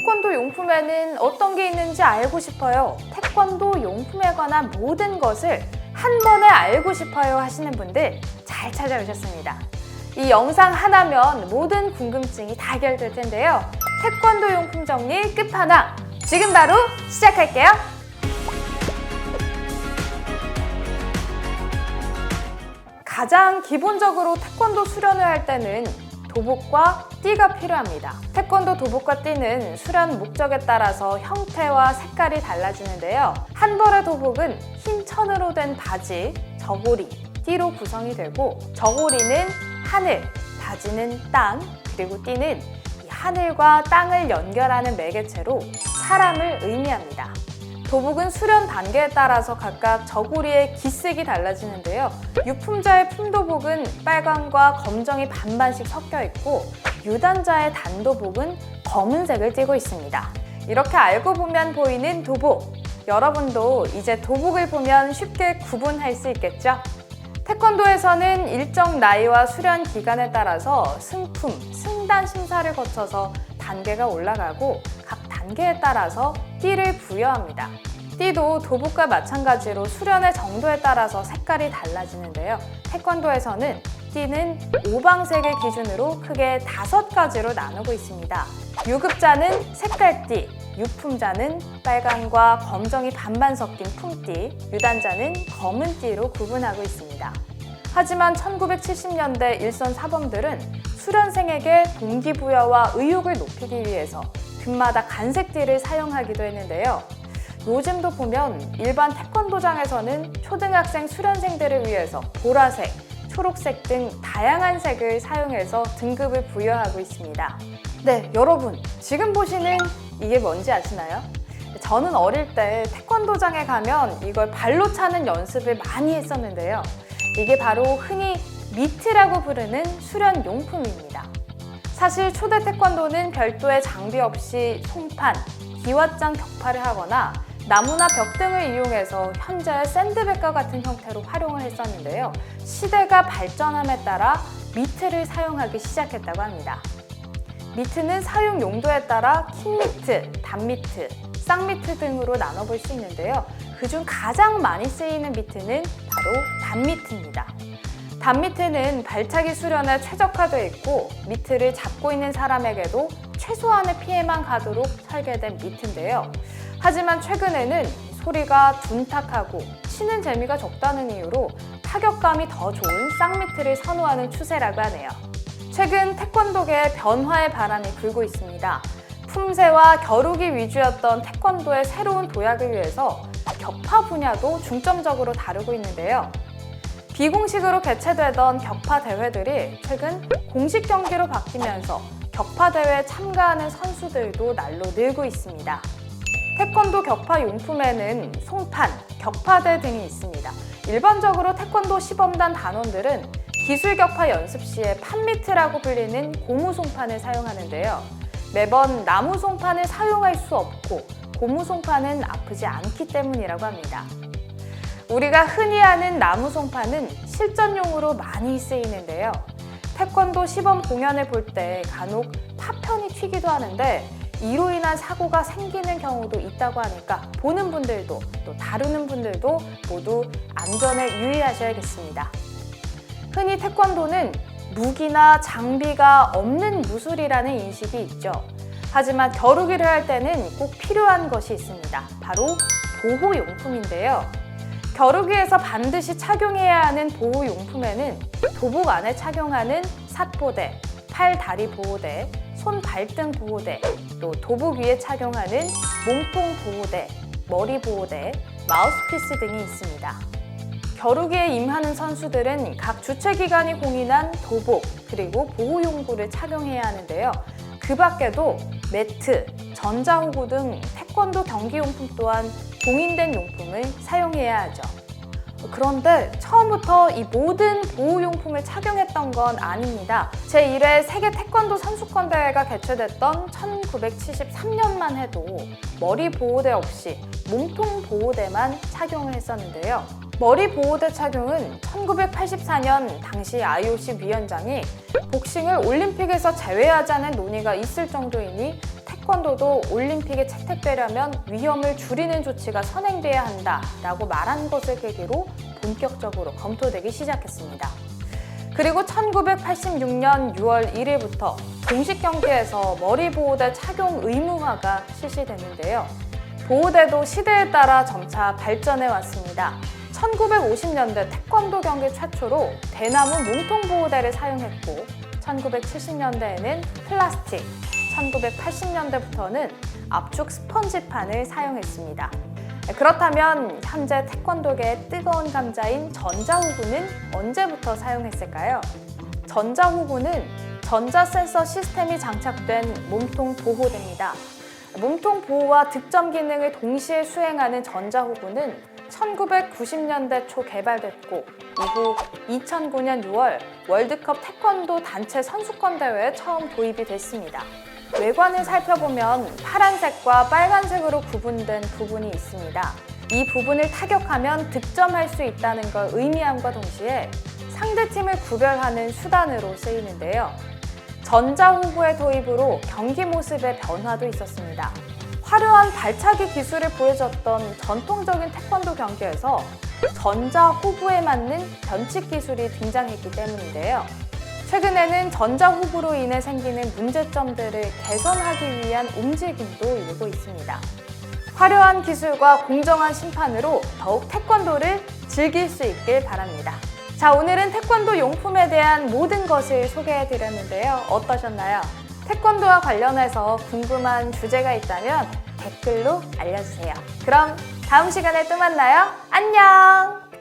태권도 용품에는 어떤 게 있는지 알고 싶어요. 태권도 용품에 관한 모든 것을 한 번에 알고 싶어요 하시는 분들 잘 찾아오셨습니다. 이 영상 하나면 모든 궁금증이 다 해결될 텐데요. 태권도 용품 정리 끝판왕! 지금 바로 시작할게요. 가장 기본적으로 태권도 수련을 할 때는 도복과 띠가 필요합니다. 태권도 도복과 띠는 수련 목적에 따라서 형태와 색깔이 달라지는데요. 한 벌의 도복은 흰 천으로 된 바지, 저고리, 띠로 구성이 되고 저고리는 하늘, 바지는 땅, 그리고 띠는 이 하늘과 땅을 연결하는 매개체로 사람을 의미합니다. 도복은 수련 단계에 따라서 각각 저고리의 기색이 달라지는데요. 유품자의 품도복은 빨강과 검정이 반반씩 섞여 있고 유단자의 단도복은 검은색을 띠고 있습니다. 이렇게 알고 보면 보이는 도복. 여러분도 이제 도복을 보면 쉽게 구분할 수 있겠죠? 태권도에서는 일정 나이와 수련 기간에 따라서 승품, 승단 심사를 거쳐서 단계가 올라가고 각 단계에 따라서 띠를 부여합니다. 띠도 도복과 마찬가지로 수련의 정도에 따라서 색깔이 달라지는데요. 태권도에서는 띠는 오방색을 기준으로 크게 5가지로 나누고 있습니다. 유급자는 색깔띠, 유품자는 빨강과 검정이 반반 섞인 품띠, 유단자는 검은띠로 구분하고 있습니다. 하지만 1970년대 일선 사범들은 수련생에게 동기부여와 의욕을 높이기 위해서 등마다 간색띠를 사용하기도 했는데요. 요즘도 보면 일반 태권도장에서는 초등학생 수련생들을 위해서 보라색, 초록색 등 다양한 색을 사용해서 등급을 부여하고 있습니다. 네, 여러분 지금 보시는 이게 뭔지 아시나요? 저는 어릴 때 태권도장에 가면 이걸 발로 차는 연습을 많이 했었는데요. 이게 바로 흔히 미트라고 부르는 수련 용품입니다. 사실 초대 태권도는 별도의 장비 없이 송판, 기왓장 격파를 하거나 나무나 벽 등을 이용해서 현재의 샌드백과 같은 형태로 활용을 했었는데요. 시대가 발전함에 따라 미트를 사용하기 시작했다고 합니다. 미트는 사용 용도에 따라 킹미트, 단미트, 쌍미트 등으로 나눠볼 수 있는데요. 그중 가장 많이 쓰이는 미트는 바로 단미트입니다. 단미트는 발차기 수련에 최적화되어 있고 미트를 잡고 있는 사람에게도 최소한의 피해만 가도록 설계된 미트인데요. 하지만 최근에는 소리가 둔탁하고 치는 재미가 적다는 이유로 타격감이 더 좋은 쌍미트를 선호하는 추세라고 하네요. 최근 태권도계에 변화의 바람이 불고 있습니다. 품새와 겨루기 위주였던 태권도의 새로운 도약을 위해서 격파 분야도 중점적으로 다루고 있는데요. 비공식으로 개최되던 격파 대회들이 최근 공식 경기로 바뀌면서 격파 대회에 참가하는 선수들도 날로 늘고 있습니다. 태권도 격파 용품에는 송판, 격파대 등이 있습니다. 일반적으로 태권도 시범단 단원들은 기술 격파 연습 시에 판미트라고 불리는 고무 송판을 사용하는데요. 매번 나무 송판을 사용할 수 없고 고무 송판은 아프지 않기 때문이라고 합니다. 우리가 흔히 아는 나무 송판은 실전용으로 많이 쓰이는데요. 태권도 시범 공연을 볼 때 간혹 파편이 튀기도 하는데 이로 인한 사고가 생기는 경우도 있다고 하니까 보는 분들도 또 다루는 분들도 모두 안전에 유의하셔야겠습니다. 흔히 태권도는 무기나 장비가 없는 무술이라는 인식이 있죠. 하지만 겨루기를 할 때는 꼭 필요한 것이 있습니다. 바로 보호용품인데요. 겨루기에서 반드시 착용해야 하는 보호용품에는 도복 안에 착용하는 삿보대, 팔, 다리 보호대, 손, 발등 보호대, 또 도복 위에 착용하는 몸통 보호대, 머리 보호대, 마우스피스 등이 있습니다. 겨루기에 임하는 선수들은 각 주최기관이 공인한 도복, 그리고 보호용구를 착용해야 하는데요. 그 밖에도 매트, 전자호구 등 태권도 경기용품 또한 공인된 용품을 사용해야 하죠. 그런데 처음부터 이 모든 보호용품을 착용했던 건 아닙니다. 제1회 세계 태권도 선수권 대회가 개최됐던 1973년만 해도 머리 보호대 없이 몸통 보호대만 착용을 했었는데요. 머리 보호대 착용은 1984년 당시 IOC 위원장이 복싱을 올림픽에서 제외하자는 논의가 있을 정도이니 태권도도 올림픽에 채택되려면 위험을 줄이는 조치가 선행돼야 한다라고 말한 것을 계기로 본격적으로 검토되기 시작했습니다. 그리고 1986년 6월 1일부터 공식 경기에서 머리 보호대 착용 의무화가 실시됐는데요. 보호대도 시대에 따라 점차 발전해 왔습니다. 1950년대 태권도 경기 최초로 대나무 몸통 보호대를 사용했고 1970년대에는 플라스틱, 1980년대부터는 압축 스펀지판을 사용했습니다. 그렇다면 현재 태권도계의 뜨거운 감자인 전자호구는 언제부터 사용했을까요? 전자호구는 전자센서 시스템이 장착된 몸통 보호대입니다. 몸통 보호와 득점 기능을 동시에 수행하는 전자호구는 1990년대 초 개발됐고 이후 2009년 6월 월드컵 태권도 단체 선수권 대회에 처음 도입이 됐습니다. 외관을 살펴보면 파란색과 빨간색으로 구분된 부분이 있습니다. 이 부분을 타격하면 득점할 수 있다는 걸 의미함과 동시에 상대팀을 구별하는 수단으로 쓰이는데요. 전자호구의 도입으로 경기 모습의 변화도 있었습니다. 화려한 발차기 기술을 보여줬던 전통적인 태권도 경기에서 전자호구에 맞는 변칙 기술이 등장했기 때문인데요. 최근에는 전자호구로 인해 생기는 문제점들을 개선하기 위한 움직임도 일고 있습니다. 화려한 기술과 공정한 심판으로 더욱 태권도를 즐길 수 있길 바랍니다. 자, 오늘은 태권도 용품에 대한 모든 것을 소개해드렸는데요. 어떠셨나요? 태권도와 관련해서 궁금한 주제가 있다면 댓글로 알려주세요. 그럼 다음 시간에 또 만나요. 안녕!